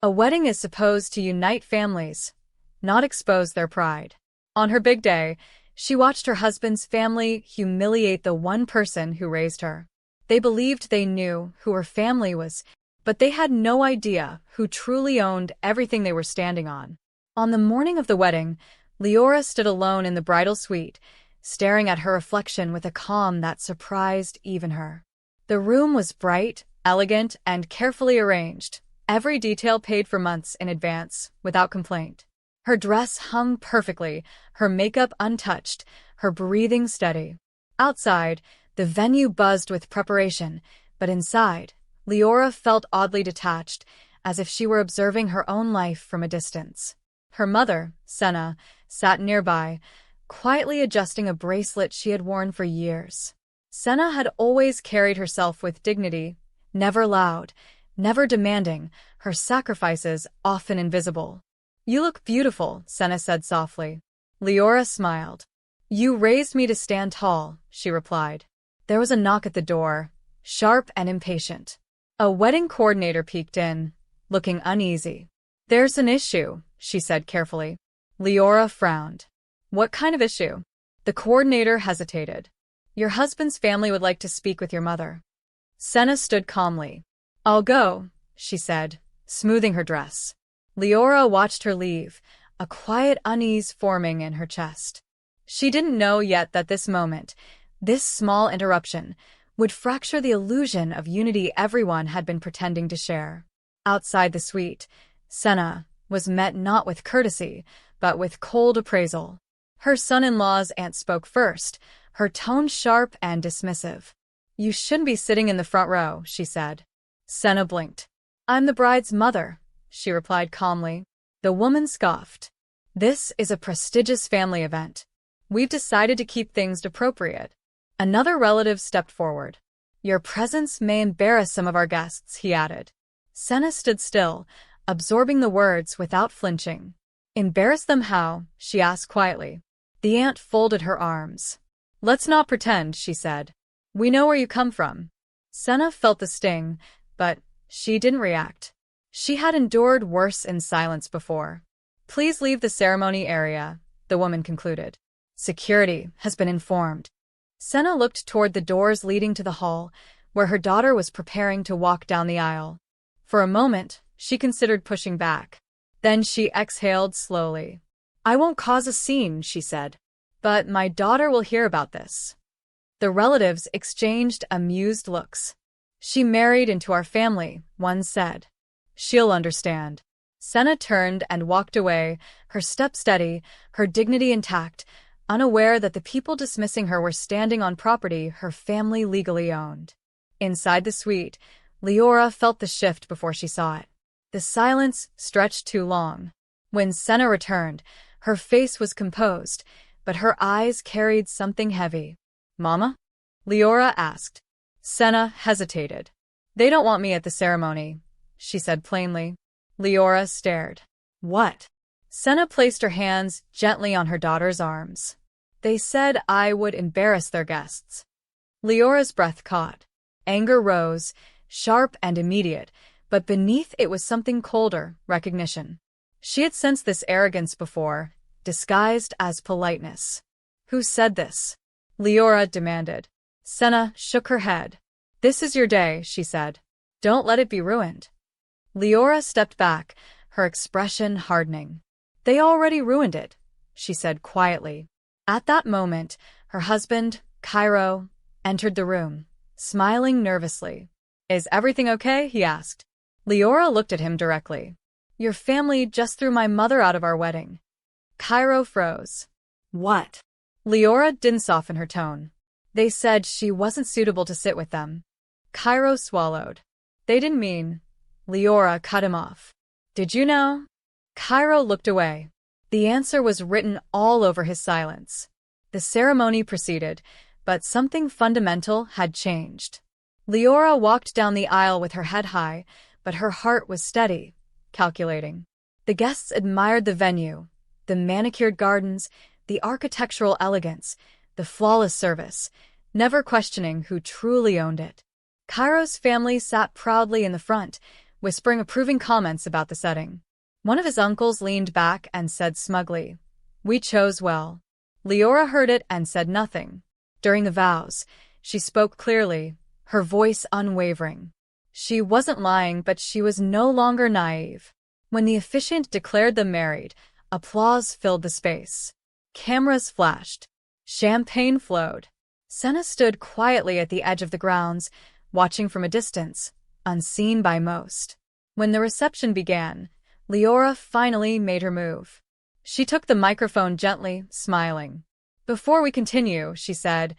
A wedding is supposed to unite families, not expose their pride. On her big day, she watched her husband's family humiliate the one person who raised her. They believed they knew who her family was, but they had no idea who truly owned everything they were standing on. On the morning of the wedding, Leora stood alone in the bridal suite, staring at her reflection with a calm that surprised even her. The room was bright, elegant, and carefully arranged, every detail paid for months in advance, without complaint. Her dress hung perfectly, her makeup untouched, her breathing steady. Outside, the venue buzzed with preparation, but inside, Leora felt oddly detached, as if she were observing her own life from a distance. Her mother, Senna, sat nearby, quietly adjusting a bracelet she had worn for years. Senna had always carried herself with dignity, never loud, never demanding, her sacrifices often invisible. "You look beautiful," Senna said softly. Leora smiled. "You raised me to stand tall," she replied. There was a knock at the door, sharp and impatient. A wedding coordinator peeked in, looking uneasy. "There's an issue," she said carefully. Leora frowned. "What kind of issue?" The coordinator hesitated. "Your husband's family would like to speak with your mother." Senna stood calmly. "I'll go," she said, smoothing her dress. Leora watched her leave, a quiet unease forming in her chest. She didn't know yet that this moment, this small interruption, would fracture the illusion of unity everyone had been pretending to share. Outside the suite, Senna was met not with courtesy, but with cold appraisal. Her son-in-law's aunt spoke first, her tone sharp and dismissive. "You shouldn't be sitting in the front row," she said. Senna blinked. "I'm the bride's mother," she replied calmly. The woman scoffed. "This is a prestigious family event. We've decided to keep things appropriate." Another relative stepped forward. "Your presence may embarrass some of our guests," he added. Senna stood still, absorbing the words without flinching. "Embarrass them how?" she asked quietly. The aunt folded her arms. "Let's not pretend," she said. "We know where you come from." Senna felt the sting, but she didn't react. She had endured worse in silence before. "Please leave the ceremony area," the woman concluded. "Security has been informed." Senna looked toward the doors leading to the hall, where her daughter was preparing to walk down the aisle. For a moment, she considered pushing back. Then she exhaled slowly. "I won't cause a scene," she said. "But my daughter will hear about this." The relatives exchanged amused looks. "She married into our family," one said. "She'll understand." Senna turned and walked away, her step steady, her dignity intact, unaware that the people dismissing her were standing on property her family legally owned. Inside the suite, Leora felt the shift before she saw it. The silence stretched too long. When Senna returned, her face was composed, but her eyes carried something heavy. "Mama?" Leora asked. Senna hesitated. "They don't want me at the ceremony," she said plainly. Leora stared. "What?" Senna placed her hands gently on her daughter's arms. "They said I would embarrass their guests." Leora's breath caught. Anger rose, sharp and immediate, but beneath it was something colder, recognition. She had sensed this arrogance before, disguised as politeness. "Who said this?" Leora demanded. Senna shook her head. "This is your day," she said. "Don't let it be ruined." Leora stepped back, her expression hardening. "They already ruined it," she said quietly. At that moment, her husband, Cairo, entered the room, smiling nervously. "Is everything okay?" he asked. Leora looked at him directly. "Your family just threw my mother out of our wedding." Cairo froze. "What?" Leora didn't soften her tone. "They said she wasn't suitable to sit with them." Cairo swallowed. "They didn't mean—" Leora cut him off. "Did you know?" Cairo looked away. The answer was written all over his silence. The ceremony proceeded, but something fundamental had changed. Leora walked down the aisle with her head high, but her heart was steady, calculating. The guests admired the venue, the manicured gardens, the architectural elegance, the flawless service, never questioning who truly owned it. Cairo's family sat proudly in the front, whispering approving comments about the setting. One of his uncles leaned back and said smugly, "We chose well." Leora heard it and said nothing. During the vows, she spoke clearly, her voice unwavering. She wasn't lying, but she was no longer naive. When the officiant declared them married, applause filled the space. Cameras flashed. Champagne flowed. Senna stood quietly at the edge of the grounds, watching from a distance, unseen by most. When the reception began, Leora finally made her move. She took the microphone gently, smiling. "Before we continue," she said,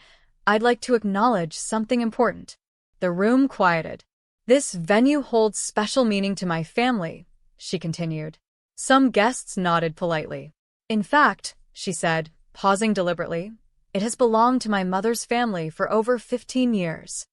"I'd like to acknowledge something important." The room quieted. "This venue holds special meaning to my family," she continued. Some guests nodded politely. "In fact," she said, pausing deliberately, "it has belonged to my mother's family for over 15 years.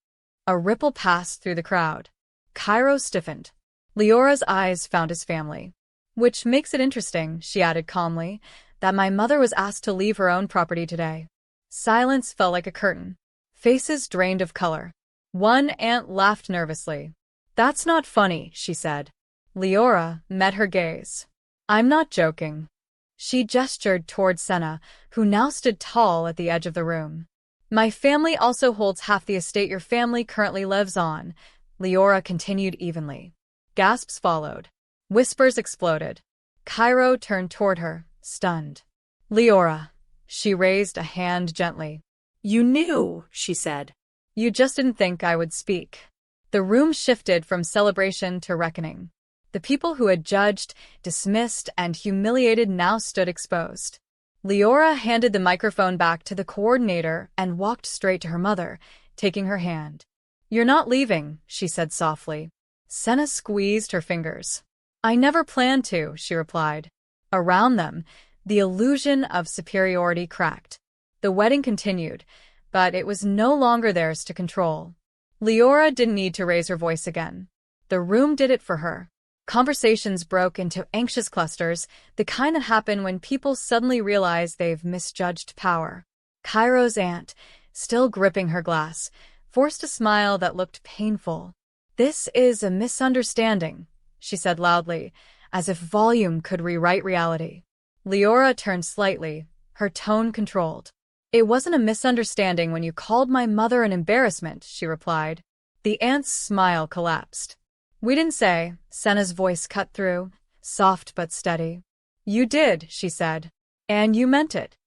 A ripple passed through the crowd. Cairo stiffened. Leora's eyes found his family. "Which makes it interesting," she added calmly, "that my mother was asked to leave her own property today." Silence fell like a curtain. Faces drained of color. One aunt laughed nervously. "That's not funny," she said. Leora met her gaze. "I'm not joking." She gestured toward Senna, who now stood tall at the edge of the room. "My family also holds half the estate your family currently lives on," Leora continued evenly. Gasps followed. Whispers exploded. Cairo turned toward her, stunned. "Leora." She raised a hand gently. "You knew," she said. "You just didn't think I would speak." The room shifted from celebration to reckoning. The people who had judged, dismissed, and humiliated now stood exposed. Leora handed the microphone back to the coordinator and walked straight to her mother, taking her hand. "You're not leaving," she said softly. Senna squeezed her fingers. "I never planned to," she replied. Around them, the illusion of superiority cracked. The wedding continued, but it was no longer theirs to control. Leora didn't need to raise her voice again. The room did it for her. Conversations broke into anxious clusters, the kind that happen when people suddenly realize they've misjudged power. Cairo's aunt, still gripping her glass, forced a smile that looked painful. "This is a misunderstanding," she said loudly, as if volume could rewrite reality. Leora turned slightly, her tone controlled. "It wasn't a misunderstanding when you called my mother an embarrassment," she replied. The aunt's smile collapsed. "We didn't say," Senna's voice cut through, soft but steady. "You did," she said. "And you meant it."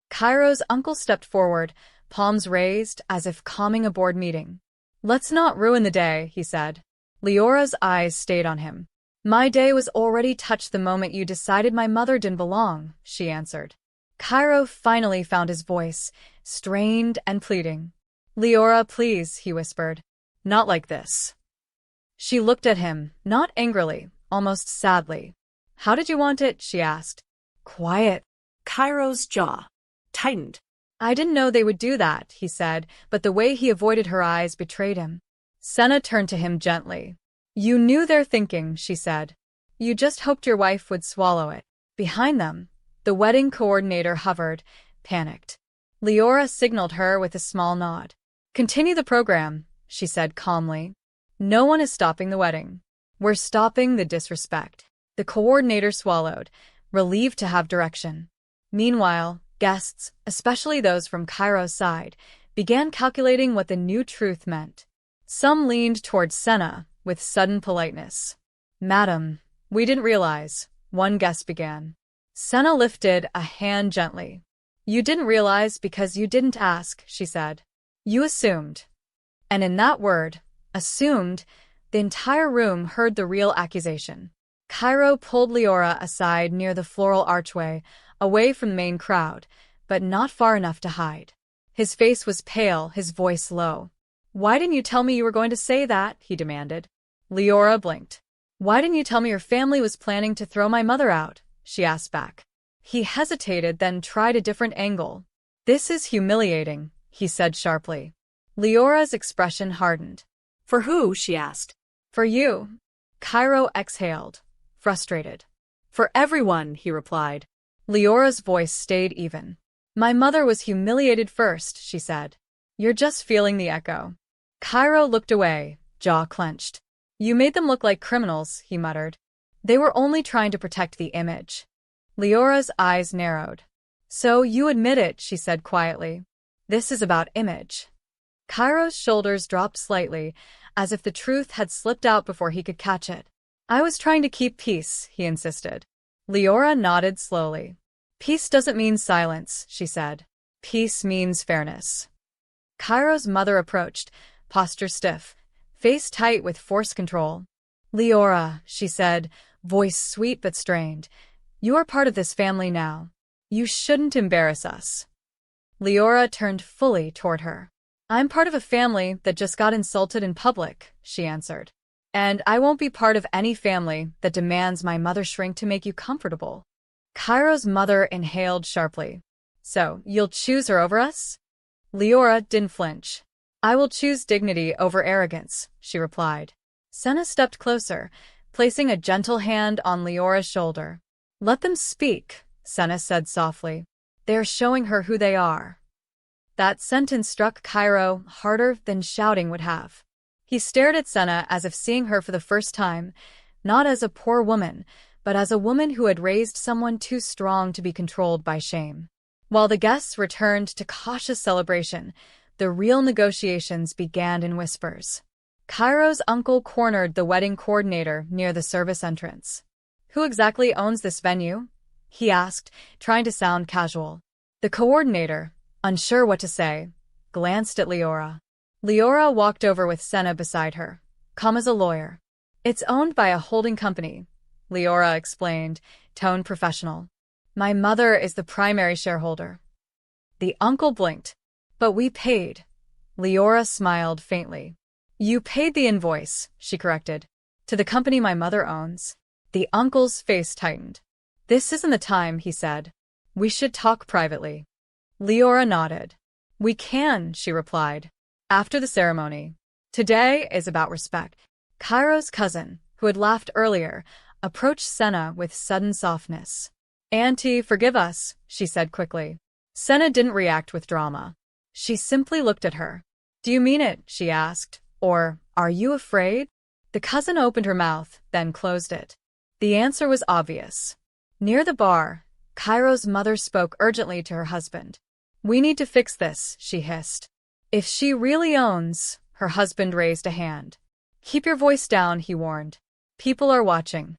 Cairo's uncle stepped forward, palms raised as if calming a board meeting. "Let's not ruin the day," he said. Leora's eyes stayed on him. "My day was already touched the moment you decided my mother didn't belong," she answered. Cairo finally found his voice, strained and pleading. "Leora, please," he whispered. "Not like this." She looked at him, not angrily, almost sadly. "How did you want it?" she asked. "Quiet." Cairo's jaw tightened. "I didn't know they would do that," he said, but the way he avoided her eyes betrayed him. Senna turned to him gently. "You knew their thinking," she said. "You just hoped your wife would swallow it." Behind them, the wedding coordinator hovered, panicked. Leora signaled her with a small nod. "Continue the program," she said calmly. "No one is stopping the wedding. We're stopping the disrespect." The coordinator swallowed, relieved to have direction. Meanwhile, guests, especially those from Cairo's side, began calculating what the new truth meant. Some leaned towards Senna with sudden politeness. "Madam, we didn't realize," one guest began. Senna lifted a hand gently. "You didn't realize because you didn't ask," she said. "You assumed." And in that word, assumed, the entire room heard the real accusation. Cairo pulled Leora aside near the floral archway, away from the main crowd, but not far enough to hide. His face was pale, his voice low. "Why didn't you tell me you were going to say that?" he demanded. Leora blinked. "Why didn't you tell me your family was planning to throw my mother out?" she asked back. He hesitated, then tried a different angle. "This is humiliating," he said sharply. Leora's expression hardened. "For who?" she asked. "For you." Cairo exhaled, frustrated. "For everyone," he replied. Leora's voice stayed even. "My mother was humiliated first," she said. "You're just feeling the echo." Cairo looked away, jaw clenched. You made them look like criminals, he muttered. They were only trying to protect the image. Leora's eyes narrowed. So you admit it, she said quietly. This is about image. Cairo's shoulders dropped slightly, as if the truth had slipped out before he could catch it. I was trying to keep peace, he insisted. Leora nodded slowly. Peace doesn't mean silence, she said. Peace means fairness. Cairo's mother approached, posture stiff, face tight with forced control. Leora, she said, voice sweet but strained. You are part of this family now. You shouldn't embarrass us. Leora turned fully toward her. I'm part of a family that just got insulted in public, she answered. And I won't be part of any family that demands my mother shrink to make you comfortable. Cairo's mother inhaled sharply. So, you'll choose her over us? Leora didn't flinch. I will choose dignity over arrogance, she replied. Senna stepped closer, placing a gentle hand on Leora's shoulder. Let them speak, Senna said softly. They are showing her who they are. That sentence struck Cairo harder than shouting would have. He stared at Senna as if seeing her for the first time, not as a poor woman, but as a woman who had raised someone too strong to be controlled by shame. While the guests returned to cautious celebration, the real negotiations began in whispers. Cairo's uncle cornered the wedding coordinator near the service entrance. Who exactly owns this venue? He asked, trying to sound casual. The coordinator, unsure what to say, glanced at Leora. Leora walked over with Senna beside her, calm as a lawyer. It's owned by a holding company, Leora explained, tone professional. My mother is the primary shareholder. The uncle blinked. But we paid. Leora smiled faintly. You paid the invoice, she corrected. To the company my mother owns. The uncle's face tightened. This isn't the time, he said. We should talk privately. Leora nodded. We can, she replied. After the ceremony. Today is about respect. Cairo's cousin, who had laughed earlier, approached Senna with sudden softness. Auntie, forgive us, she said quickly. Senna didn't react with drama. She simply looked at her. Do you mean it? She asked. Or, are you afraid? The cousin opened her mouth, then closed it. The answer was obvious. Near the bar, Cairo's mother spoke urgently to her husband. We need to fix this, she hissed. If she really owns, her husband raised a hand. Keep your voice down, he warned. People are watching.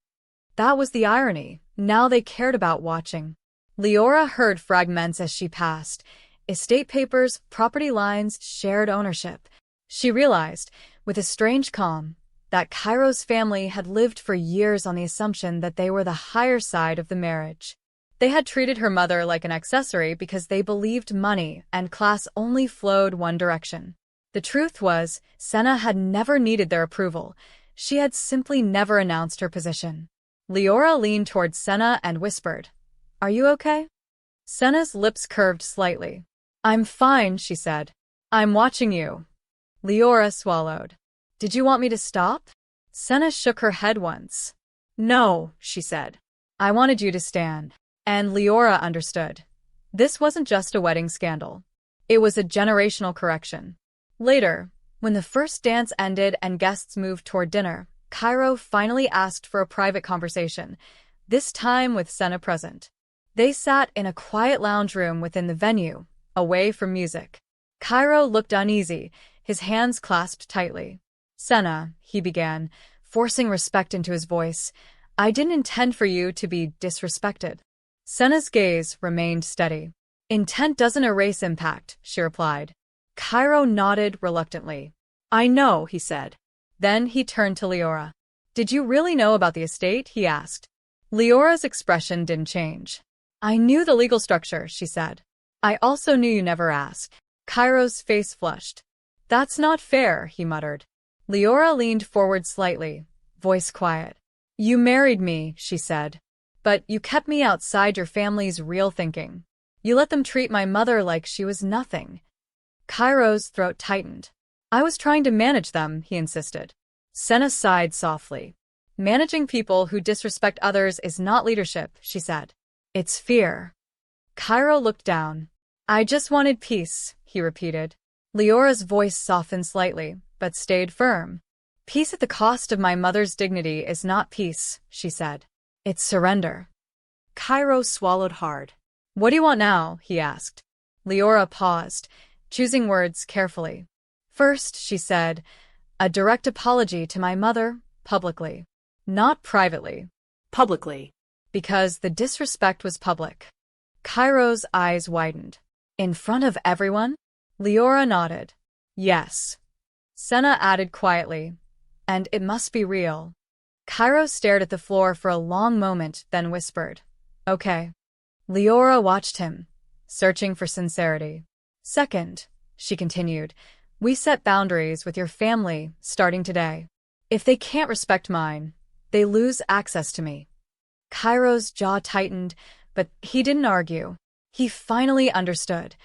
That was the irony. Now they cared about watching. Leora heard fragments as she passed. Estate papers, property lines, shared ownership. She realized, with a strange calm, that Cairo's family had lived for years on the assumption that they were the higher side of the marriage. They had treated her mother like an accessory because they believed money and class only flowed one direction. The truth was, Senna had never needed their approval. She had simply never announced her position. Leora leaned towards Senna and whispered, Are you okay? Senna's lips curved slightly. I'm fine, she said. I'm watching you. Leora swallowed. Did you want me to stop? Senna shook her head once. No, she said. I wanted you to stand. And Leora understood. This wasn't just a wedding scandal. It was a generational correction. Later, when the first dance ended and guests moved toward dinner, Cairo finally asked for a private conversation, this time with Senna present. They sat in a quiet lounge room within the venue, away from music. Cairo looked uneasy, his hands clasped tightly. Senna, he began, forcing respect into his voice, I didn't intend for you to be disrespected. Senna's gaze remained steady. Intent doesn't erase impact, she replied. Cairo nodded reluctantly. I know, he said. Then he turned to Leora. Did you really know about the estate? He asked. Leora's expression didn't change. I knew the legal structure, she said. I also knew you never asked. Cairo's face flushed. That's not fair, he muttered. Leora leaned forward slightly, voice quiet. You married me, she said. But you kept me outside your family's real thinking. You let them treat my mother like she was nothing. Cairo's throat tightened. I was trying to manage them, he insisted. Senna sighed softly. Managing people who disrespect others is not leadership, she said. It's fear. Cairo looked down. I just wanted peace, he repeated. Leora's voice softened slightly, but stayed firm. Peace at the cost of my mother's dignity is not peace, she said. It's surrender. Cairo swallowed hard. What do you want now? He asked. Leora paused, choosing words carefully. First, she said, a direct apology to my mother, publicly. Not privately. Publicly. Because the disrespect was public. Cairo's eyes widened. In front of everyone? Leora nodded. Yes. Senna added quietly. And it must be real. Cairo stared at the floor for a long moment, then whispered. Okay. Leora watched him, searching for sincerity. Second, she continued, we set boundaries with your family starting today. If they can't respect mine, they lose access to me. Cairo's jaw tightened, but he didn't argue. He finally understood.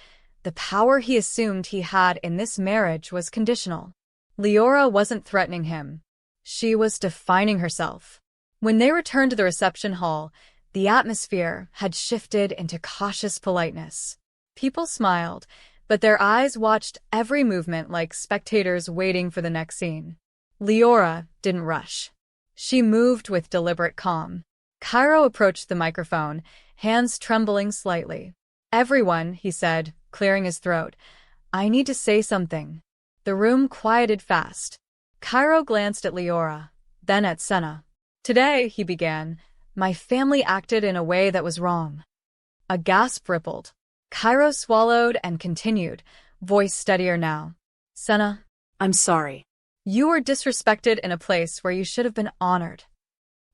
The power he assumed he had in this marriage was conditional. Leora wasn't threatening him. She was defining herself. When they returned to the reception hall, the atmosphere had shifted into cautious politeness. People smiled, but their eyes watched every movement like spectators waiting for the next scene. Leora didn't rush. She moved with deliberate calm. Cairo approached the microphone, hands trembling slightly. Everyone, he said, clearing his throat. I need to say something. The room quieted fast. Cairo glanced at Leora, then at Senna. Today, he began, my family acted in a way that was wrong. A gasp rippled. Cairo swallowed and continued, voice steadier now. Senna, I'm sorry. You were disrespected in a place where you should have been honored.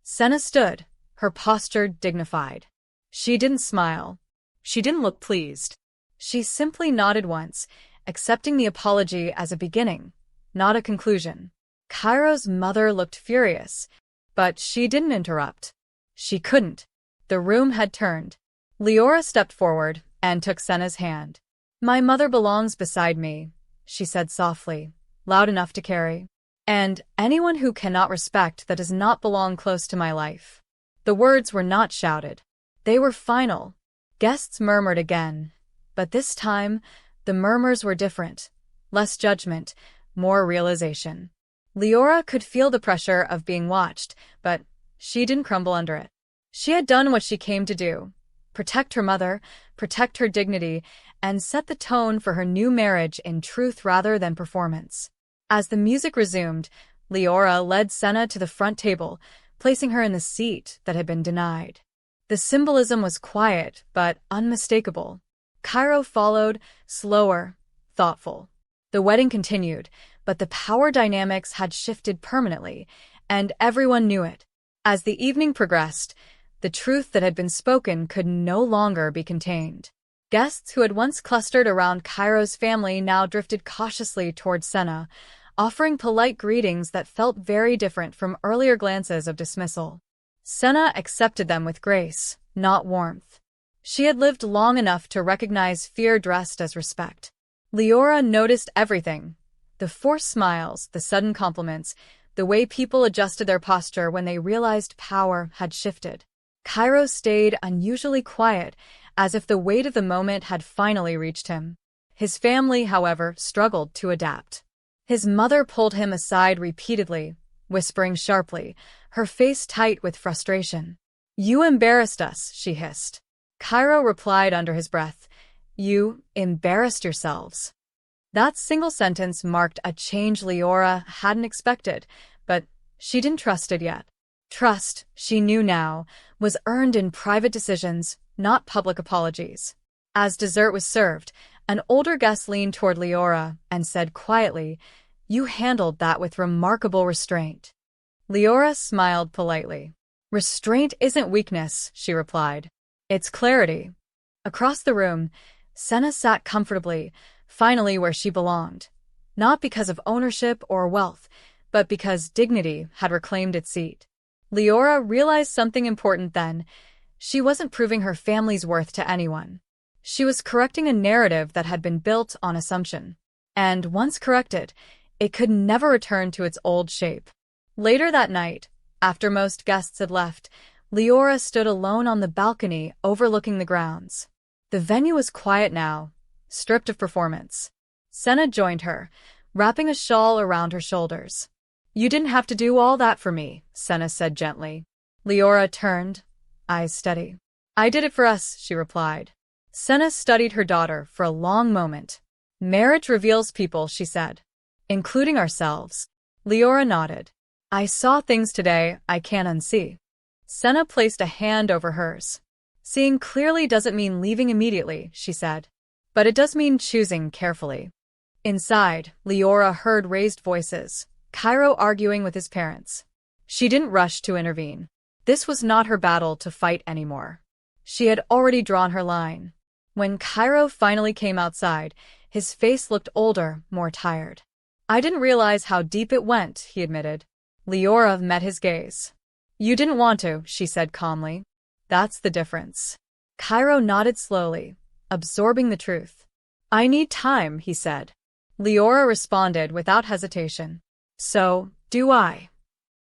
Senna stood, her posture dignified. She didn't smile. She didn't look pleased. She simply nodded once, accepting the apology as a beginning, not a conclusion. Cairo's mother looked furious, but she didn't interrupt. She couldn't. The room had turned. Leora stepped forward and took Senna's hand. My mother belongs beside me, she said softly, loud enough to carry. And anyone who cannot respect that does not belong close to my life. The words were not shouted. They were final. Guests murmured again, but this time, the murmurs were different. Less judgment, more realization. Leora could feel the pressure of being watched, but she didn't crumble under it. She had done what she came to do. Protect her mother, protect her dignity, and set the tone for her new marriage in truth rather than performance. As the music resumed, Leora led Senna to the front table, placing her in the seat that had been denied. The symbolism was quiet, but unmistakable. Cairo followed, slower, thoughtful. The wedding continued, but the power dynamics had shifted permanently, and everyone knew it. As the evening progressed, the truth that had been spoken could no longer be contained. Guests who had once clustered around Cairo's family now drifted cautiously toward Senna, offering polite greetings that felt very different from earlier glances of dismissal. Senna accepted them with grace, not warmth. She had lived long enough to recognize fear dressed as respect. Leora noticed everything. The forced smiles, the sudden compliments, the way people adjusted their posture when they realized power had shifted. Cairo stayed unusually quiet, as if the weight of the moment had finally reached him. His family, however, struggled to adapt. His mother pulled him aside repeatedly, whispering sharply, her face tight with frustration. You embarrassed us, she hissed. Cairo replied under his breath, You embarrassed yourselves. That single sentence marked a change Leora hadn't expected, but she didn't trust it yet. Trust, she knew now, was earned in private decisions, not public apologies. As dessert was served, an older guest leaned toward Leora and said quietly, You handled that with remarkable restraint. Leora smiled politely. Restraint isn't weakness, she replied. It's clarity. Across the room, Senna sat comfortably, finally where she belonged. Not because of ownership or wealth, but because dignity had reclaimed its seat. Leora realized something important then. She wasn't proving her family's worth to anyone. She was correcting a narrative that had been built on assumption. And once corrected, it could never return to its old shape. Later that night, after most guests had left, Leora stood alone on the balcony overlooking the grounds. The venue was quiet now, stripped of performance. Senna joined her, wrapping a shawl around her shoulders. You didn't have to do all that for me, Senna said gently. Leora turned, eyes steady. I did it for us, she replied. Senna studied her daughter for a long moment. Marriage reveals people, she said. Including ourselves. Leora nodded. I saw things today I can't unsee. Senna placed a hand over hers. Seeing clearly doesn't mean leaving immediately, she said. But it does mean choosing carefully. Inside, Leora heard raised voices, Cairo arguing with his parents. She didn't rush to intervene. This was not her battle to fight anymore. She had already drawn her line. When Cairo finally came outside, his face looked older, more tired. I didn't realize how deep it went, he admitted. Leora met his gaze. You didn't want to, she said calmly. That's the difference. Cairo nodded slowly, absorbing the truth. I need time, he said. Leora responded without hesitation. So, do I.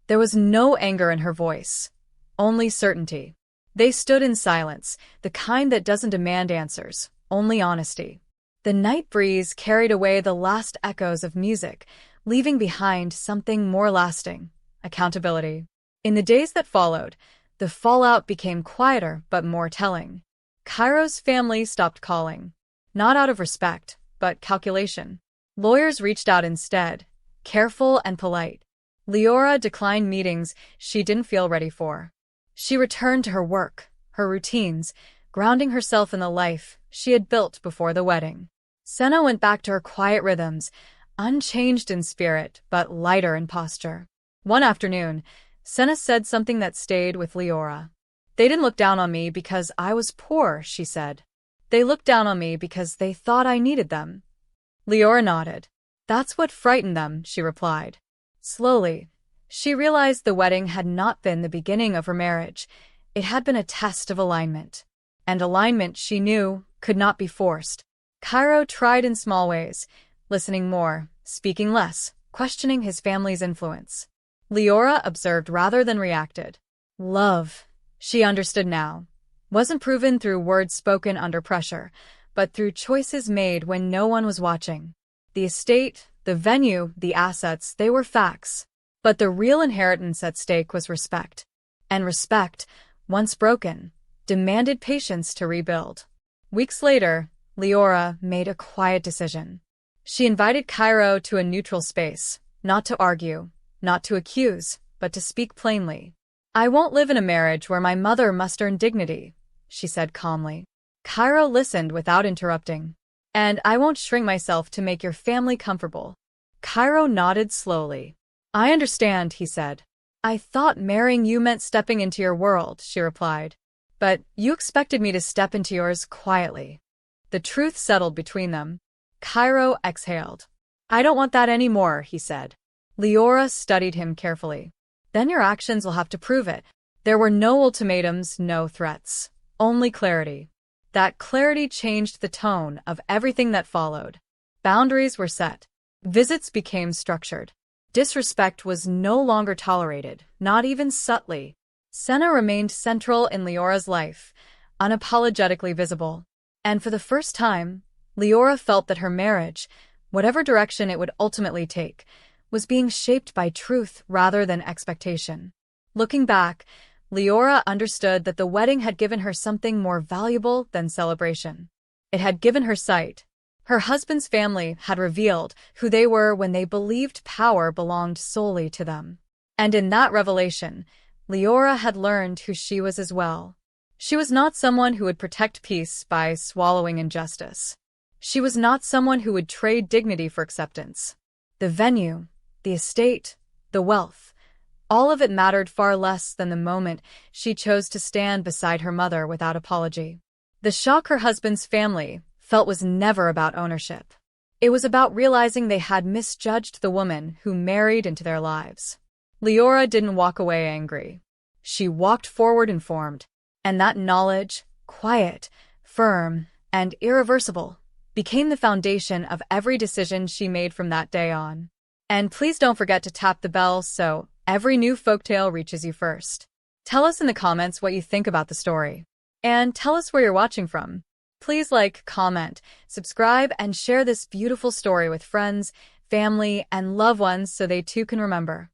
There was no anger in her voice, only certainty. They stood in silence, the kind that doesn't demand answers, only honesty. The night breeze carried away the last echoes of music, leaving behind something more lasting, accountability. In the days that followed, the fallout became quieter but more telling. Cairo's family stopped calling, not out of respect, but calculation. Lawyers reached out instead, careful and polite. Leora declined meetings she didn't feel ready for. She returned to her work, her routines, grounding herself in the life she had built before the wedding. Senna went back to her quiet rhythms, unchanged in spirit but lighter in posture. One afternoon, Senna said something that stayed with Leora. They didn't look down on me because I was poor, she said. They looked down on me because they thought I needed them. Leora nodded. That's what frightened them, she replied. Slowly, she realized the wedding had not been the beginning of her marriage. It had been a test of alignment. And alignment, she knew, could not be forced. Cairo tried in small ways, listening more, speaking less, questioning his family's influence. Leora observed rather than reacted. Love, she understood now, wasn't proven through words spoken under pressure, but through choices made when no one was watching. The estate, the venue, the assets, they were facts. But the real inheritance at stake was respect. And respect, once broken, demanded patience to rebuild. Weeks later, Leora made a quiet decision. She invited Cairo to a neutral space, not to argue, not to accuse, but to speak plainly. I won't live in a marriage where my mother must earn dignity, she said calmly. Cairo listened without interrupting. And I won't shrink myself to make your family comfortable. Cairo nodded slowly. I understand, he said. I thought marrying you meant stepping into your world, she replied. But you expected me to step into yours quietly. The truth settled between them. Cairo exhaled. I don't want that anymore, he said. Leora studied him carefully. Then your actions will have to prove it. There were no ultimatums, no threats. Only clarity. That clarity changed the tone of everything that followed. Boundaries were set. Visits became structured. Disrespect was no longer tolerated, not even subtly. Senna remained central in Leora's life, unapologetically visible. And for the first time, Leora felt that her marriage, whatever direction it would ultimately take, was being shaped by truth rather than expectation. Looking back, Leora understood that the wedding had given her something more valuable than celebration. It had given her sight. Her husband's family had revealed who they were when they believed power belonged solely to them. And in that revelation, Leora had learned who she was as well. She was not someone who would protect peace by swallowing injustice. She was not someone who would trade dignity for acceptance. The venue, the estate, the wealth, all of it mattered far less than the moment she chose to stand beside her mother without apology. The shock her husband's family felt was never about ownership. It was about realizing they had misjudged the woman who married into their lives. Leora didn't walk away angry. She walked forward informed, and that knowledge, quiet, firm, and irreversible, became the foundation of every decision she made from that day on. And please don't forget to tap the bell so every new folktale reaches you first. Tell us in the comments what you think about the story. And tell us where you're watching from. Please like, comment, subscribe, and share this beautiful story with friends, family, and loved ones so they too can remember.